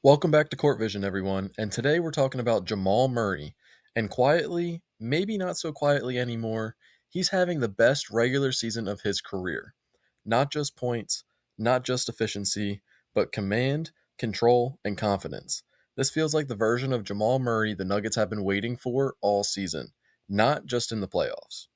Welcome back to Court Vision, everyone. And today we're talking about Jamal Murray. And quietly, maybe not so quietly anymore, he's having the best regular season of his career. Not just points, not just efficiency, but command, control, and confidence. This feels like the version of Jamal Murray the Nuggets have been waiting for all season, not just in the playoffs.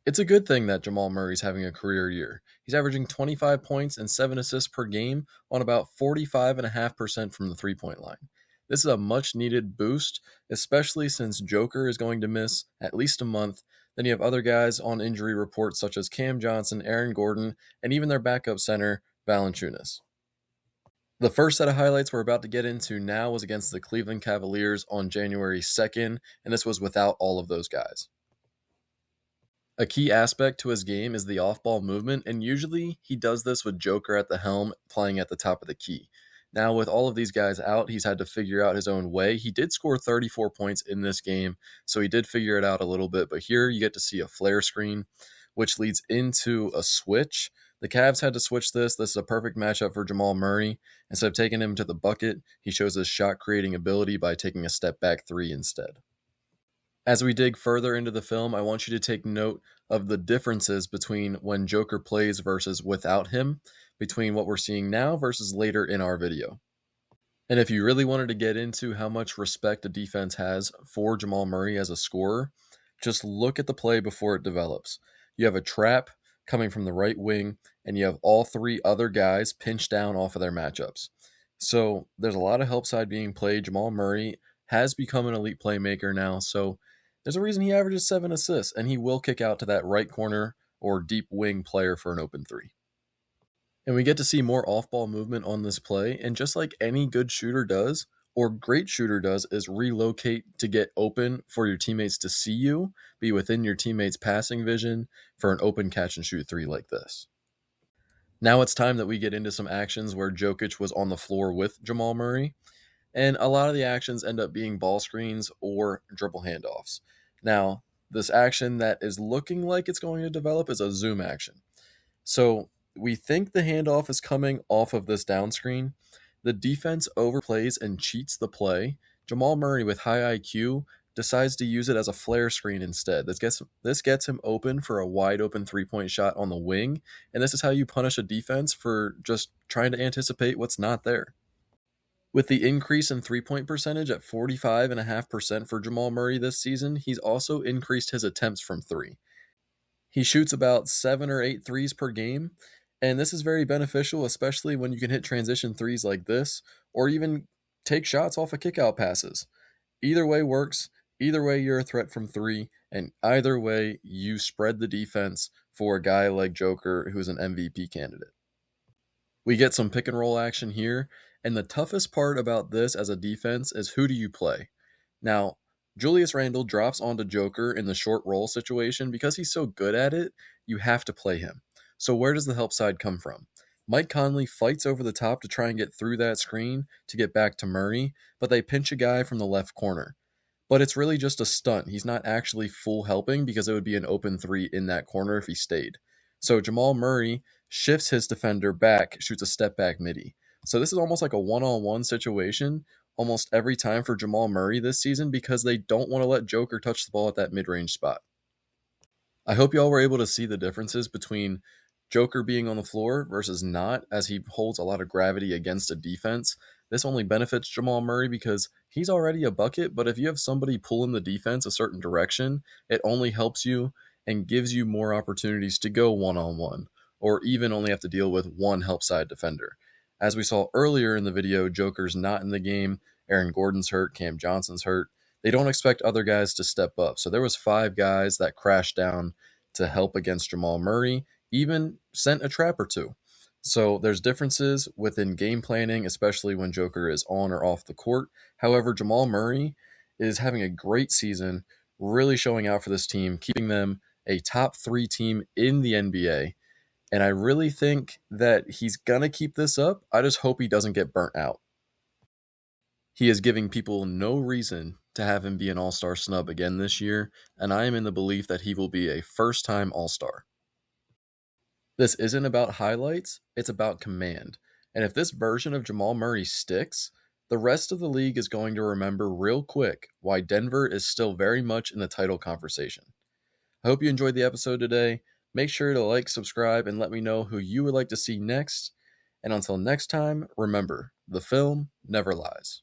It's a good thing that Jamal Murray's having a career year. He's averaging 25 points and 7 assists per game on about 45.5% from the 3-point line. This is a much needed boost, especially since Joker is going to miss at least a month. Then you have other guys on injury reports such as Cam Johnson, Aaron Gordon, and even their backup center, Valanciunas. The first set of highlights we're about to get into now was against the Cleveland Cavaliers on January 2nd, and this was without all of those guys. A key aspect to his game is the off-ball movement, and usually he does this with Joker at the helm playing at the top of the key. Now, with all of these guys out, he's had to figure out his own way. He did score 34 points in this game, so he did figure it out a little bit, but here you get to see a flare screen, which leads into a switch. The Cavs had to switch this. This is a perfect matchup for Jamal Murray. Instead of taking him to the bucket, he shows his shot-creating ability by taking a step-back three instead. As we dig further into the film, I want you to take note of the differences between when Joker plays versus without him, between what we're seeing now versus later in our video. And if you really wanted to get into how much respect a defense has for Jamal Murray as a scorer, just look at the play before it develops. You have a trap coming from the right wing, and you have all three other guys pinched down off of their matchups. So there's a lot of help side being played. Jamal Murray has become an elite playmaker now, so there's a reason he averages 7 assists, and he will kick out to that right corner or deep wing player for an open three. And we get to see more off-ball movement on this play, and just like any good shooter does, or great shooter does, is relocate to get open for your teammates to see you, be within your teammates' passing vision for an open catch-and-shoot three like this. Now it's time that we get into some actions where Jokic was on the floor with Jamal Murray, and a lot of the actions end up being ball screens or dribble handoffs. Now, this action that is looking like it's going to develop is a zoom action. So we think the handoff is coming off of this down screen. The defense overplays and cheats the play. Jamal Murray, with high IQ, decides to use it as a flare screen instead. This gets him open for a wide open 3-point shot on the wing, and this is how you punish a defense for just trying to anticipate what's not there. With the increase in 3-point percentage at 45.5% for Jamal Murray this season, he's also increased his attempts from three. He shoots about 7 or 8 threes per game, and this is very beneficial, especially when you can hit transition threes like this, or even take shots off of kickout passes. Either way works. Either way, you're a threat from three, and either way, you spread the defense for a guy like Joker, who's an MVP candidate. We get some pick and roll action here, and the toughest part about this as a defense is who do you play? Now, Julius Randle drops onto Joker in the short roll situation. Because he's so good at it, you have to play him. So where does the help side come from? Mike Conley fights over the top to try and get through that screen to get back to Murray, but they pinch a guy from the left corner. But it's really just a stunt. He's not actually full helping because it would be an open three in that corner if he stayed. So Jamal Murray shifts his defender back, shoots a step back midi. So this is almost like a one-on-one situation almost every time for Jamal Murray this season because they don't want to let Joker touch the ball at that mid-range spot. I hope y'all were able to see the differences between Joker being on the floor versus not, as he holds a lot of gravity against a defense. This only benefits Jamal Murray because he's already a bucket, but if you have somebody pulling the defense a certain direction, it only helps you and gives you more opportunities to go one-on-one, or even only have to deal with one help side defender. As we saw earlier in the video, Joker's not in the game. Aaron Gordon's hurt. Cam Johnson's hurt. They don't expect other guys to step up. So there was 5 guys that crashed down to help against Jamal Murray, even sent a trap or two. So there's differences within game planning, especially when Joker is on or off the court. However, Jamal Murray is having a great season, really showing out for this team, keeping them a top 3 team in the NBA. And I really think that he's going to keep this up. I just hope he doesn't get burnt out. He is giving people no reason to have him be an all-star snub again this year, and I am in the belief that he will be a first-time all-star. This isn't about highlights, it's about command. And if this version of Jamal Murray sticks, the rest of the league is going to remember real quick why Denver is still very much in the title conversation. I hope you enjoyed the episode today. Make sure to like, subscribe, and let me know who you would like to see next. And until next time, remember, the film never lies.